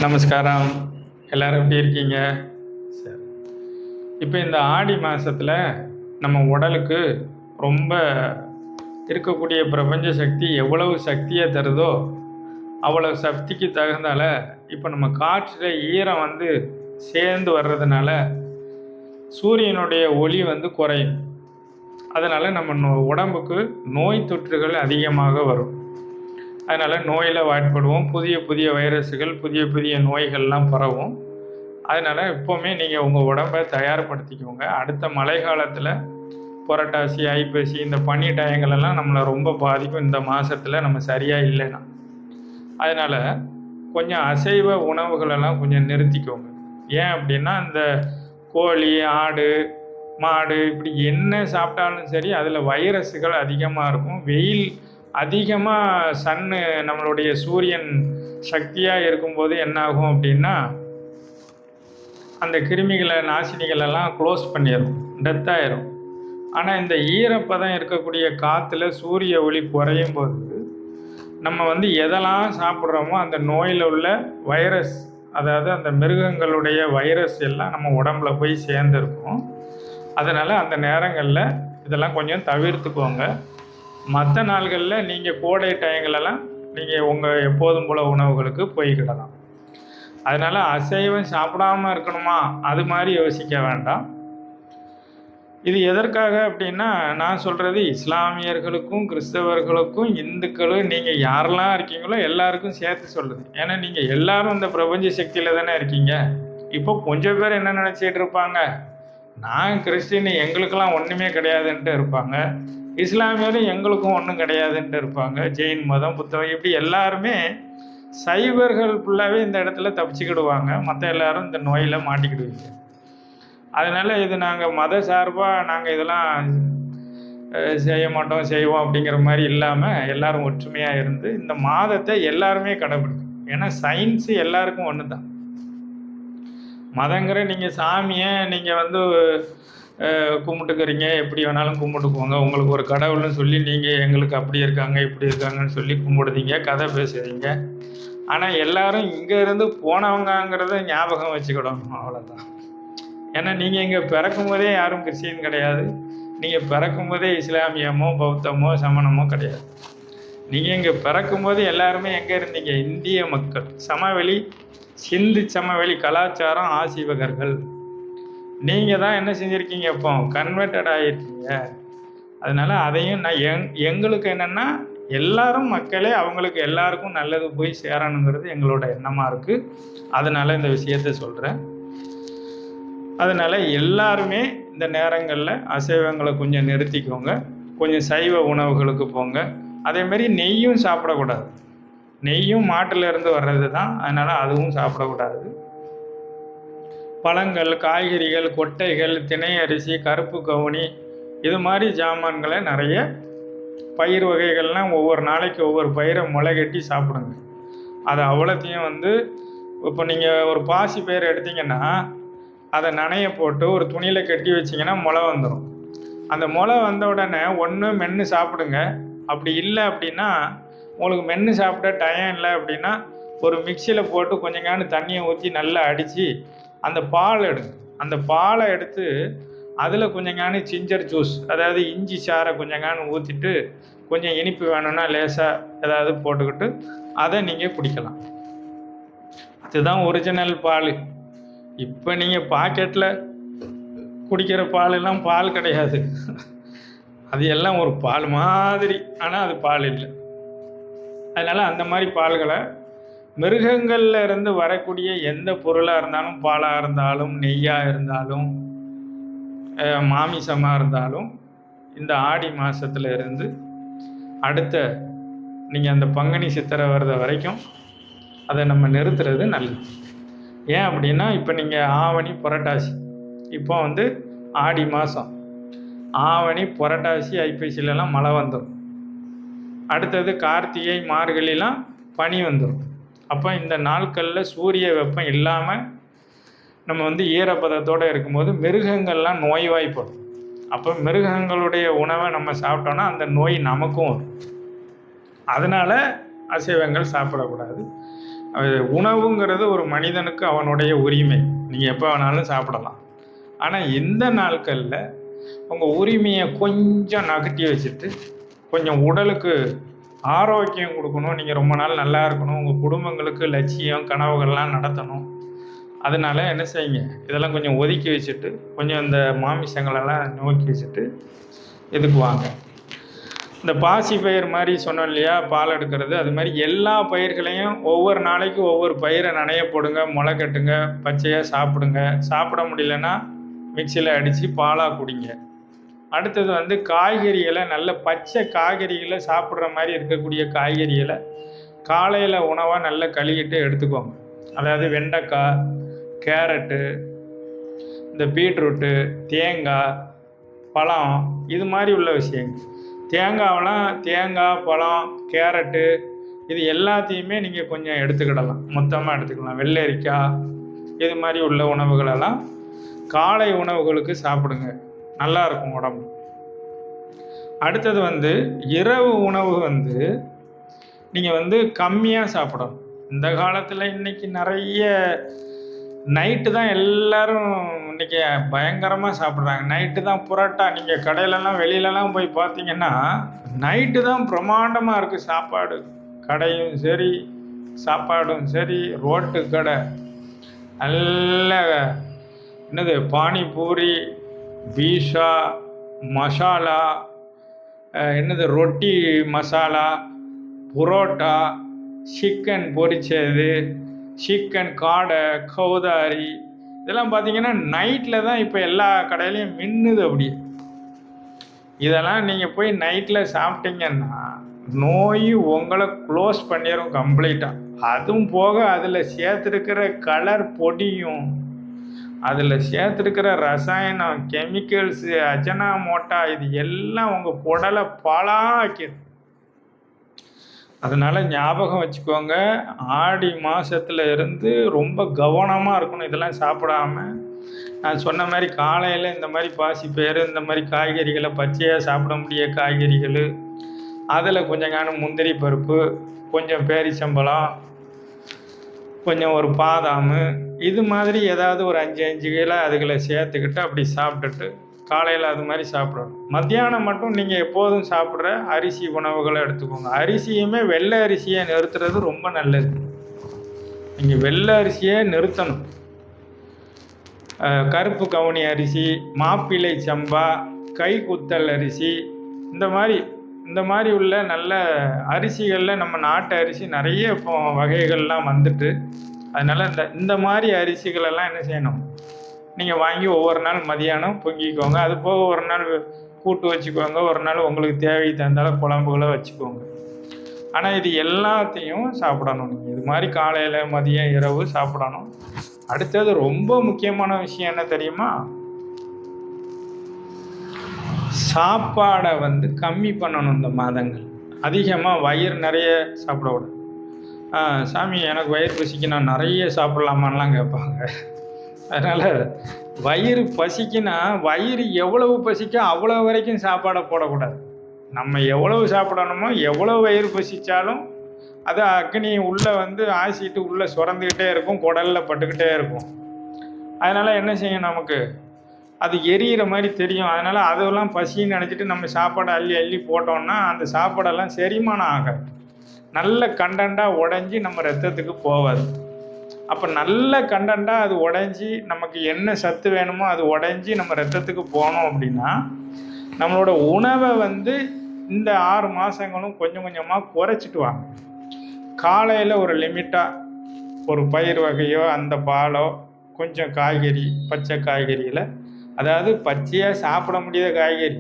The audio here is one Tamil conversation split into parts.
நமஸ்காரம். எல்லோரும் எப்படி இருக்கீங்க? சரி. இப்போ இந்த ஆடி மாதத்தில் நம்ம உடலுக்கு ரொம்ப இருக்கக்கூடிய பிரபஞ்ச சக்தி எவ்வளவு சக்தியை தருதோ அவ்வளவு சக்திக்கு தகுந்தால இப்போ நம்ம காற்றில் ஈரம் சேர்ந்து வர்றதுனால சூரியனுடைய ஒளி குறையும். அதனால் நம்ம உடம்புக்கு நோய் தொற்றுகள் அதிகமாக வரும். அதனால் நோயில் வாய்ப்படுவோம். புதிய புதிய வைரஸுகள், புதிய புதிய நோய்கள்லாம் பரவும். அதனால் எப்போவுமே நீங்கள் உங்கள் உடம்பை தயார்படுத்திக்கோங்க. அடுத்த மழை காலத்தில் புரட்டாசி, ஐப்பசி இந்த பனி டயங்களெல்லாம் நம்மளை ரொம்ப பாதிக்கும். இந்த மாதத்தில் நம்ம சரியாக இல்லைன்னா அதனால் கொஞ்சம் அசைவ உணவுகளெல்லாம் கொஞ்சம் நிறுத்திக்கோங்க. ஏன் அப்படின்னா இந்த கோழி, ஆடு, மாடு இப்படி என்ன சாப்பிட்டாலும் சரி அதில் வைரஸுகள் அதிகமாக இருக்கும். வெயில் அதிகமாக சன்னு நம்மளுடைய சூரியன் சக்தியாக இருக்கும்போது என்னாகும் அப்படின்னா அந்த கிருமிகளை, நாசினிகளெல்லாம் க்ளோஸ் பண்ணிடும், டெத் ஆயிரும். ஆனால் இந்த ஈரப்பதம் இருக்கக்கூடிய காற்றுல சூரிய ஒளி குறையும் போது நம்ம எதெல்லாம் சாப்பிட்றோமோ அந்த நோயில் உள்ள வைரஸ், அதாவது அந்த மிருகங்களுடைய வைரஸ் எல்லாம் நம்ம உடம்புல போய் சேர்ந்துருக்கும். அதனால் அந்த நேரங்களில் இதெல்லாம் கொஞ்சம் தவிர்த்துக்கோங்க. மற்ற நாள்களில் நீங்கள் கோடை டயங்களெல்லாம் நீங்கள் உங்கள் எப்போதும் போல் உணவுகளுக்கு போய்க்கிடலாம். அதனால் அசைவம் சாப்பிடாமல் இருக்கணுமா அது மாதிரி யோசிக்க வேண்டாம். இது எதற்காக அப்படின்னா நான் சொல்கிறது இஸ்லாமியர்களுக்கும், கிறிஸ்தவர்களுக்கும், இந்துக்களும் நீங்கள் யாரெல்லாம் இருக்கீங்களோ எல்லாருக்கும் சேர்த்து சொல்லுது. ஏன்னா நீங்கள் எல்லோரும் இந்த பிரபஞ்ச சக்தியில் தானே இருக்கீங்க. இப்போ கொஞ்சம் பேர் என்ன நினச்சிட்டு இருப்பாங்க, நான் கிறிஸ்டின் எங்களுக்கெல்லாம் ஒன்றுமே கிடையாதுன்ட்டு இருப்பாங்க. இஸ்லாமியரும் எங்களுக்கும் ஒன்றும் கிடையாதுன்ட்டு இருப்பாங்க. ஜெயின் மதம், புத்தகம் இப்படி எல்லாருமே சைவர்கள் ஃபுல்லாகவே இந்த இடத்துல தப்பிச்சுக்கிடுவாங்க. மற்ற எல்லாரும் இந்த நோயில் மாட்டிக்கிடுவீங்க. அதனால் இது நாங்கள் மத சார்பாக நாங்கள் இதெல்லாம் செய்ய மாட்டோம், செய்வோம் அப்படிங்கிற மாதிரி இல்லாமல் எல்லோரும் ஒற்றுமையாக இருந்து இந்த மாதத்தை எல்லாருமே கடைபிடிக்கும். ஏன்னா சயின்ஸு எல்லாருக்கும் ஒன்று தான். மதங்கிற நீங்கள் சாமியை நீங்கள் கும்பிட்டுக்கிறீங்க, எப்படி வேணாலும் கும்பிட்டுக்குவோங்க. உங்களுக்கு ஒரு கடவுள்னு சொல்லி நீங்கள் எங்களுக்கு அப்படி இருக்காங்க, இப்படி இருக்காங்கன்னு சொல்லி கும்பிடுதீங்க, கதை பேசுகிறீங்க. ஆனால் எல்லோரும் இங்கேருந்து போனவங்கிறத ஞாபகம் வச்சுக்கிடணும், அவ்வளோதான். ஏன்னா நீங்கள் இங்கே பிறக்கும் போதே யாரும் கிறிஸ்டின் கிடையாது. நீங்கள் பிறக்கும் போதே இஸ்லாமியமோ, பௌத்தமோ, சமணமோ கிடையாது. நீங்கள் இங்கே பிறக்கும்போது எல்லாருமே எங்கே இருந்தீங்க? இந்திய மக்கள், சமவெளி, சிந்து சமவெளி கலாச்சாரம் ஆசீவகர்கள். நீங்கள் தான் என்ன செஞ்சுருக்கீங்க, இப்போ கன்வெர்டட் ஆகிருக்கீங்க. அதனால் அதையும் நான் எங்களுக்கு என்னென்னா எல்லாரும் மக்களே அவங்களுக்கு எல்லாருக்கும் நல்லது போய் சேரணுங்கிறது எங்களோட எண்ணமாக இருக்குது. அதனால் இந்த விஷயத்தை சொல்கிறேன். அதனால் எல்லாருமே இந்த நேரங்களில் அசைவங்களை கொஞ்சம் நிறுத்திக்கோங்க, கொஞ்சம் சைவ உணவுகளுக்கு போங்க. அதேமாரி நெய்யும் சாப்பிடக்கூடாது. நெய்யும் மாட்டிலேருந்து வர்றது தான், அதனால் அதுவும் சாப்பிடக்கூடாது. பழங்கள், காய்கறிகள், கொட்டைகள், திணை அரிசி, கருப்பு கவுனி இது மாதிரி ஜாமான்களை நிறைய பயிர் வகைகள்லாம் ஒவ்வொரு நாளைக்கு ஒவ்வொரு பயிரை முளை கட்டி சாப்பிடுங்க. அது அவ்வளோத்தையும் இப்போ நீங்கள் ஒரு பாசி பயிர் எடுத்திங்கன்னா அதை நனைய போட்டு ஒரு துணியில் கட்டி வச்சிங்கன்னா முளை வந்துடும். அந்த முளை வந்த உடனே ஒன்று மென்று சாப்பிடுங்க. அப்படி இல்லை அப்படின்னா உங்களுக்கு மென்று சாப்பிட டைம் இல்லை அப்படின்னா ஒரு மிக்சியில் போட்டு கொஞ்சம் தண்ணியை ஊற்றி நல்லா அடித்து அந்த பால் எடுங்க. அந்த பாலை எடுத்து அதில் கொஞ்சம் ஜிஞ்சர் ஜூஸ், அதாவது இஞ்சி சாறை கொஞ்சம் ஊற்றிட்டு கொஞ்சம் இனிப்பு வேணும்னா லேசாக ஏதாவது போட்டுக்கிட்டு அதை நீங்கள் குடிக்கலாம். அதுதான் ஒரிஜினல் பால். இப்போ நீங்கள் பாக்கெட்டில் குடிக்கிற பாலெல்லாம் பால் கிடையாது. அது எல்லாம் ஒரு பால் மாதிரி, ஆனால் அது பால் இல்லை. அதனால் அந்த மாதிரி பால்களை, மிருகங்களில் இருந்து வரக்கூடிய எந்த பொருளாக இருந்தாலும், பாலாக இருந்தாலும், நெய்யாக இருந்தாலும், மாமிசமாக இருந்தாலும், இந்த ஆடி மாதத்தில் இருந்து அடுத்த நீங்கள் அந்த பங்குனி சித்திரை வர்ற வரைக்கும் அதை நம்ம நிறுத்துறது நல்லது. ஏன் அப்படின்னா இப்போ நீங்கள் ஆவணி, புரட்டாசி, இப்போ ஆடி மாதம், ஆவணி, புரட்டாசி, ஐப்பசிலெலாம் மழை வந்துடும். அடுத்தது கார்த்திகை, மார்கழிலாம் பனி வந்துடும். அப்போ இந்த நாட்களில் சூரிய வெப்பம் இல்லாமல் நம்ம ஈரப்பதத்தோடு இருக்கும்போது மிருகங்கள்லாம் நோய்வாய்ப்படும். அப்போ மிருகங்களுடைய உணவை நம்ம சாப்பிட்டோன்னா அந்த நோய் நமக்கும் வரும். அதனால் அசைவங்கள் சாப்பிடக்கூடாது. உணவுங்கிறது ஒரு மனிதனுக்கு அவனுடைய உரிமை. நீங்கள் எப்போ வேணாலும் சாப்பிடலாம். ஆனால் இந்த நாட்களில் உங்கள் உரிமையை கொஞ்சம் நகர்த்தி வச்சுட்டு கொஞ்சம் உடலுக்கு ஆரோக்கியம் கொடுக்கணும். நீங்கள் ரொம்ப நாள் நல்லா இருக்கணும். உங்கள் குடும்பங்களுக்கு லட்சியம் கனவுகள்லாம் நடத்தணும். அதனால் என்ன செய்யுங்க, இதெல்லாம் கொஞ்சம் ஒதுக்கி வச்சுட்டு கொஞ்சம் இந்த மாமிசங்களெல்லாம் நோக்கி வச்சுட்டு இதுக்கு வாங்க. இந்த பாசி பயிர் மாதிரி சொன்னோம் இல்லையா, பால் எடுக்கிறது, அது மாதிரி எல்லா பயிர்களையும் ஒவ்வொரு நாளைக்கு ஒவ்வொரு பயிரை நனைய போடுங்க, முளை கட்டுங்க, பச்சையாக சாப்பிடுங்க. சாப்பிட முடியலன்னா மிக்சியில் அடித்து பாலாக குடிங்க. அடுத்தது வந்து காய்கறிகளை, நல்ல பச்சை காய்கறிகளை சாப்பிட்ற மாதிரி இருக்கக்கூடிய காய்கறிகளை காலையில் உணவாக நல்லா கழுவிட்டு எடுத்துக்கோங்க. அதாவது வெண்டைக்காய், கேரட்டு, இந்த பீட்ரூட்டு, தேங்காய், பழம், இது மாதிரி உள்ள விஷயங்கள். தேங்காய், பழம், கேரட்டு இது எல்லாத்தையுமே நீங்கள் கொஞ்சம் எடுத்துக்கிடலாம், மொத்தமாக எடுத்துக்கலாம். வெள்ளரிக்காய் இது மாதிரி உள்ள உணவுகளெல்லாம் காலை உணவுகளுக்கு சாப்பிடுங்க, நல்லாயிருக்கும் உடம்பு. அடுத்தது வந்து இரவு உணவு வந்து நீங்கள் வந்து கம்மியாக சாப்பிடணும். இந்த காலத்தில் இன்றைக்கி நிறைய நைட்டு தான் எல்லோரும் இன்றைக்கி பயங்கரமாக சாப்பிட்றாங்க. நைட்டு தான் புரோட்டா. நீங்கள் கடையிலலாம் வெளியிலலாம் போய் பார்த்தீங்கன்னா நைட்டு தான் பிரம்மாண்டமாக இருக்குது சாப்பாடு. கடையும் சரி, சாப்பாடும் சரி, ரோட்டு கடை நல்ல என்னது பானிபூரி, பீஸா, மசாலா, என்னது ரொட்டி மசாலா, புரோட்டா, சிக்கன் பொரிச்சது, சிக்கன் காடை, கௌதாரி, இதெல்லாம் பார்த்தீங்கன்னா நைட்டில் தான் இப்போ எல்லா கடையிலையும் மின்னுது. அப்படி இதெல்லாம் நீங்கள் போய் நைட்டில் சாப்பிட்டீங்கன்னா நோய் உங்களை க்ளோஸ் பண்ணிடும் கம்ப்ளீட்டாக. அதுவும் போக அதில் சேர்த்துருக்கிற கலர் பொடியும், அதில் சேர்த்துருக்கிற ரசாயனம், கெமிக்கல்ஸு, அஜனாமோட்டா, இது எல்லாம் உங்கள் குடலை பாழாக்கிடும். அதனால் ஞாபகம் வச்சுக்கோங்க, ஆடி மாதத்துல இருந்து ரொம்ப கவனமாக இருக்கணும். இதெல்லாம் சாப்பிடாம நான் சொன்ன மாதிரி காலையில் இந்த மாதிரி பாசிப்பயிறு, இந்த மாதிரி காய்கறிகளை, பச்சையாக சாப்பிட முடிய காய்கறிகள், அதில் கொஞ்சம் முந்திரி பருப்பு, கொஞ்சம் பேரிச்சம்பழம், கொஞ்சம் ஒரு பாதாம், இது மாதிரி ஏதாவது ஒரு 5 கிலோ அதுகளை சேர்த்துக்கிட்டு அப்படி சாப்பிட்டுட்டு காலையில் அது மாதிரி சாப்பிடணும். மத்தியானம் மட்டும் நீங்கள் எப்போதும் சாப்பிட்ற அரிசி உணவுகளை எடுத்துக்கோங்க. அரிசியுமே வெள்ளை அரிசியை நிறுத்துறது ரொம்ப நல்லது. நீங்கள் வெள்ளை அரிசியை நிறுத்தணும். கருப்பு கவுனி அரிசி, மாப்பிள்ளை சம்பா, கைக்குத்தல் அரிசி, இந்த மாதிரி உள்ள நல்ல அரிசிகளில் நம்ம நாட்டு அரிசி நிறைய இப்போ வகைகள்லாம் வந்துட்டு, அதனால் இந்த மாதிரி அரிசிகளெல்லாம் என்ன செய்யணும், நீங்கள் வாங்கி ஒவ்வொரு நாள் மதியானம் பொங்கிக்கோங்க. அது போக ஒரு நாள் கூட்டு வச்சுக்கோங்க, ஒரு நாள் உங்களுக்கு தேவை தந்தாலும் குழம்புகளை வச்சுக்கோங்க. ஆனால் இது எல்லாத்தையும் சாப்பிடணும். நீங்கள் இது மாதிரி காலையில், மதியம், இரவு சாப்பிடணும். அடுத்தது ரொம்ப முக்கியமான விஷயம் என்ன தெரியுமா, சாப்பாடை வந்து கம்மி பண்ணணும். இந்த மாதங்கள் அதிகமாக வயிறு நிறைய சாப்பிடக்கூடாது. சாமி எனக்கு வயிறு பசிக்கு நான் நிறைய சாப்பிட்லாமான்லாம் கேட்பாங்க. அதனால் வயிறு பசிக்குன்னா வயிறு எவ்வளவு பசிக்க அவ்வளோ வரைக்கும் சாப்பாடை போடக்கூடாது. நம்ம எவ்வளவு சாப்பிடணுமோ, எவ்வளோ வயிறு பசித்தாலும் அது அக்னி உள்ளே வந்து ஆசிட்டு உள்ளே சுரந்துக்கிட்டே இருக்கும், குடலில் பட்டுக்கிட்டே இருக்கும். அதனால் என்ன செய்யும், நமக்கு அது எரியிற மாதிரி தெரியும். அதனால் அதெல்லாம் பசின்னு நினச்சிட்டு நம்ம சாப்பாடை அள்ளி அள்ளி போட்டோம்னா அந்த சாப்பாடெல்லாம் செரிமானம் ஆகாது, நல்ல கண்டென்ட்டாக உடஞ்சி நம்ம ரத்தத்துக்கு போகாது. அப்போ நல்ல கண்டென்ட்டாக அது உடஞ்சி நமக்கு என்ன சத்து வேணுமோ அது உடஞ்சி நம்ம ரத்தத்துக்கு போனோம் அப்படின்னா நம்மளோட உணவை வந்து இந்த 6 மாதங்களும் கொஞ்சம் கொஞ்சமாக குறைச்சிட்டு வாங்க. காலையில் ஒரு லிமிட்டாக ஒரு பயிர் வகையோ, அந்த பாலோ, கொஞ்சம் காய்கறி, பச்சை காய்கறியில், அதாவது பச்சையாக சாப்பிட முடியாத காய்கறி,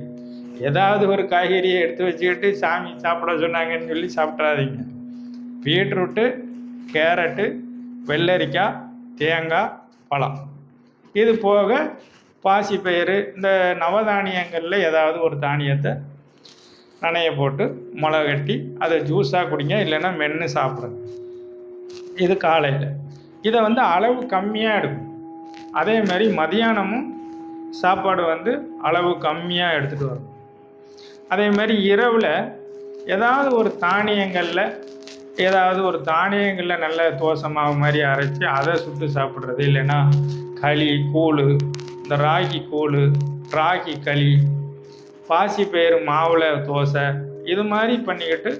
ஏதாவது ஒரு காய்கறியை எடுத்து வச்சுக்கிட்டு சாமி சாப்பிட சொன்னாங்கன்னு சொல்லி சாப்பிட்றாதீங்க. பீட்ரூட்டு, கேரட்டு, வெள்ளரிக்காய், தேங்காய், பழம், இது போக பாசிப்பயிறு, இந்த நவதானியங்களில் ஏதாவது ஒரு தானியத்தை நனைய போட்டு முளை கட்டி அதை ஜூஸாக குடிங்க, இல்லைன்னா மென்று சாப்பிடுங்க. இது காலையில். இதை வந்து அளவு கம்மியாக எடுக்கும். அதே மாதிரி மதியானமும் சாப்பாடு வந்து அளவு கம்மியாக எடுத்துகிட்டு வரணும். அதே மாதிரி இரவில் ஏதாவது ஒரு தானியங்களில் ஏதாவது ஒரு தானியங்களில் நல்ல தோசை மாவு மாதிரி அரைச்சி அதை சுட்டு சாப்பிட்றது, இல்லைன்னா களி கூழ், இந்த ராகி கூழ், ராகி களி, பாசிப்பயிறு மாவில் தோசை, இது மாதிரி பண்ணிக்கிட்டு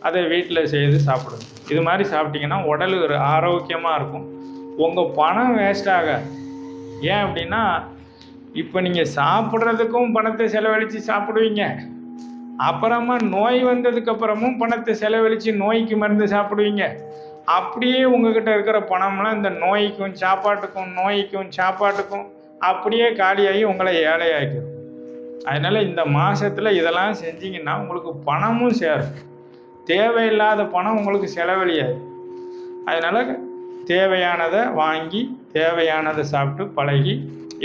அதை வீட்டில் செய்து சாப்பிடுங்க. இது மாதிரி சாப்பிட்டிங்கன்னா உடல் ஒரு ஆரோக்கியமாக இருக்கும். உங்கள் பணம் வேஸ்ட் ஆகாது. ஏன் அப்படின்னா, இப்போ நீங்கள் சாப்பிட்றதுக்கும் பணத்தை செலவழித்து சாப்பிடுவீங்க, அப்புறமா நோய் வந்ததுக்கப்புறமும் பணத்தை செலவழித்து நோய்க்கு மருந்து சாப்பிடுவீங்க. அப்படியே உங்ககிட்ட இருக்கிற பணம்லாம் இந்த நோய்க்கும் சாப்பாட்டுக்கும் அப்படியே காலியாகி உங்களை ஏழையாக்கிடும். அதனால் இந்த மாதத்தில் இதெல்லாம் செஞ்சிங்கன்னா உங்களுக்கு பணமும் சேரும். தேவையில்லாத பணம் உங்களுக்கு செலவழியாது. அதனால் தேவையானதை வாங்கி தேவையானதை சாப்பிட்டு பழகி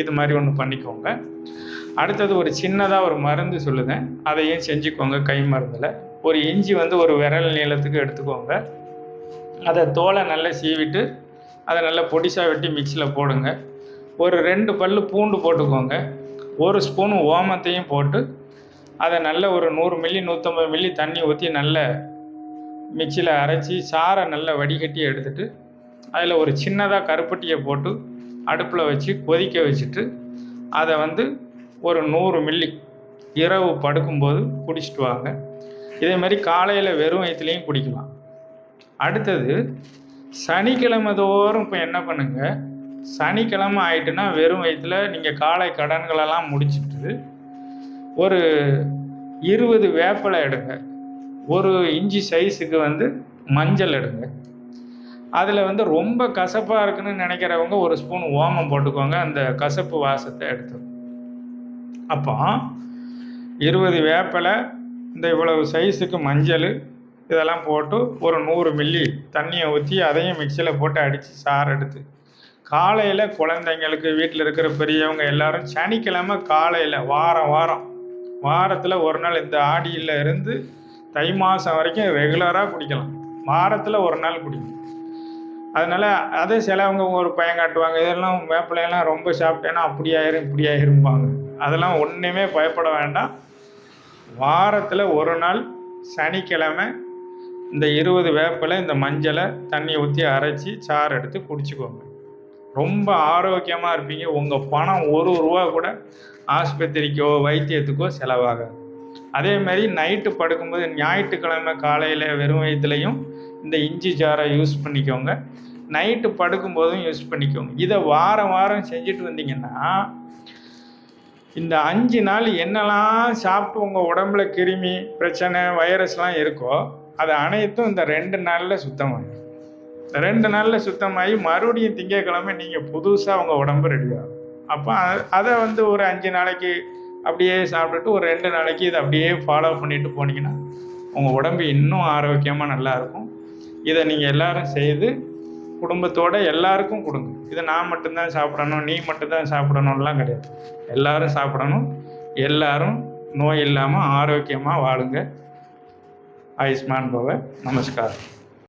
இது மாதிரி ஒன்று பண்ணிக்கோங்க. அடுத்தது ஒரு சின்னதாக ஒரு மருந்து சொல்லுதேன், அதையும் செஞ்சுக்கோங்க. கை மருந்தில் ஒரு இஞ்சி ஒரு விரல் நீளத்துக்கு எடுத்துக்கோங்க. அதை தோலை நல்லா சீவிட்டு அதை நல்லா பொடிசாக வெட்டி மிக்சியில் போடுங்க. ஒரு 2 பல் பூண்டு போட்டுக்கோங்க. 1 ஸ்பூன் ஓமத்தையும் போட்டு அதை நல்ல ஒரு 100 மில்லி 150 மில்லி தண்ணி ஊற்றி நல்ல மிக்சியில் அரைச்சி சாறை நல்லா வடிகட்டி எடுத்துட்டு அதில் ஒரு சின்னதாக கருப்பட்டியை போட்டு அடுப்பில் வச்சு கொதிக்க வச்சுட்டு அதை ஒரு 100 மில்லி இரவு படுக்கும்போது குடிச்சிட்டு வாங்க. இதேமாதிரி காலையில் வெறும் வயிற்றுலையும் குடிக்கலாம். அடுத்தது சனிக்கிழமை தோறும் இப்போ என்ன பண்ணுங்கள், சனிக்கிழமை ஆயிட்டுன்னா வெறும் வயிற்றுல நீங்கள் காலை கடன்களெல்லாம் முடிச்சுட்டு ஒரு 20 வேப்பிலை எடுங்க. ஒரு இஞ்சி சைஸுக்கு மஞ்சள் எடுங்க. அதில் ரொம்ப கசப்பாக இருக்குன்னு நினைக்கிறவங்க 1 ஸ்பூன் ஓமம் போட்டுக்கோங்க. அந்த கசப்பு வாசத்தை எடுத்து அப்போ 20 வேப்பிலை, இந்த இவ்வளவு சைஸுக்கு மஞ்சள், இதெல்லாம் போட்டு ஒரு 100 மில்லி தண்ணியை ஊற்றி அதையும் மிக்சியில் போட்டு அடித்து சாறு எடுத்து காலையில் குழந்தைங்களுக்கு வீட்டில் இருக்கிற பெரியவங்க எல்லாரும் சனிக்கிழமை காலையில் வாரத்தில் ஒரு நாள், இந்த ஆடியில் இருந்து தை மாதம் வரைக்கும் ரெகுலராக குடிக்கலாம். வாரத்தில் ஒரு நாள் குடிக்கணும். அதனால் அதை சிலவங்க ஒரு பயம் காட்டுவாங்க, இதெல்லாம் வேப்பிலையெல்லாம் ரொம்ப சாப்பிட்டேன்னா அப்படி ஆயிரும் இப்படி ஆயிரும்பாங்க. அதெல்லாம் ஒன்றுமே பயப்பட வேண்டாம். வாரத்தில் ஒரு நாள் சனிக்கிழமை இந்த 20 வேப்பிலை, இந்த மஞ்சளை தண்ணியை ஊற்றி அரைச்சி சாறு எடுத்து குடிச்சிக்கோங்க. ரொம்ப ஆரோக்கியமாக இருப்பீங்க. உங்கள் பணம் 1 ரூபா கூட ஆஸ்பத்திரிக்கோ வைத்தியத்துக்கோ செலவாகாது. அதேமாதிரி நைட்டு படுக்கும்போது ஞாயிற்றுக்கிழமை காலையில் வெறும் வயிற்றுலையும் இந்த இஞ்சி சாறை யூஸ் பண்ணிக்கோங்க. நைட்டு படுக்கும்போதும் யூஸ் பண்ணிக்கோங்க. இதை வாரம் செஞ்சுட்டு வந்தீங்கன்னா இந்த 5 நாள் என்னெல்லாம் சாப்பிட்டு உங்கள் உடம்புல கிருமி பிரச்சனை வைரஸ்லாம் இருக்கோ அது அனைத்தும் இந்த 2 நாளில் சுத்தமாகிடும். 2 நாளில் சுத்தமாகி மறுபடியும் திங்கட்கிழமை நீங்கள் புதுசாக உங்கள் உடம்பு ரெடி ஆகும். அப்போ அதை ஒரு 5 நாளைக்கு அப்படியே சாப்பிட்டுட்டு ஒரு 2 நாளைக்கு இதை அப்படியே ஃபாலோ பண்ணிட்டு போனீங்கன்னா உங்கள் உடம்பு இன்னும் ஆரோக்கியமாக நல்லாயிருக்கும். இதை நீங்கள் எல்லோரும் செய்து குடும்பத்தோடு எல்லாருக்கும் கொடுங்க. இதை நான் மட்டும்தான் சாப்பிடணும், நீ மட்டும்தான் சாப்பிடணும்லாம் கிடையாது. எல்லோரும் சாப்பிடணும். எல்லோரும் நோய் இல்லாமல் ஆரோக்கியமாக வாழுங்க. ஆயுஷ்மான் பவ. நமஸ்காரம்.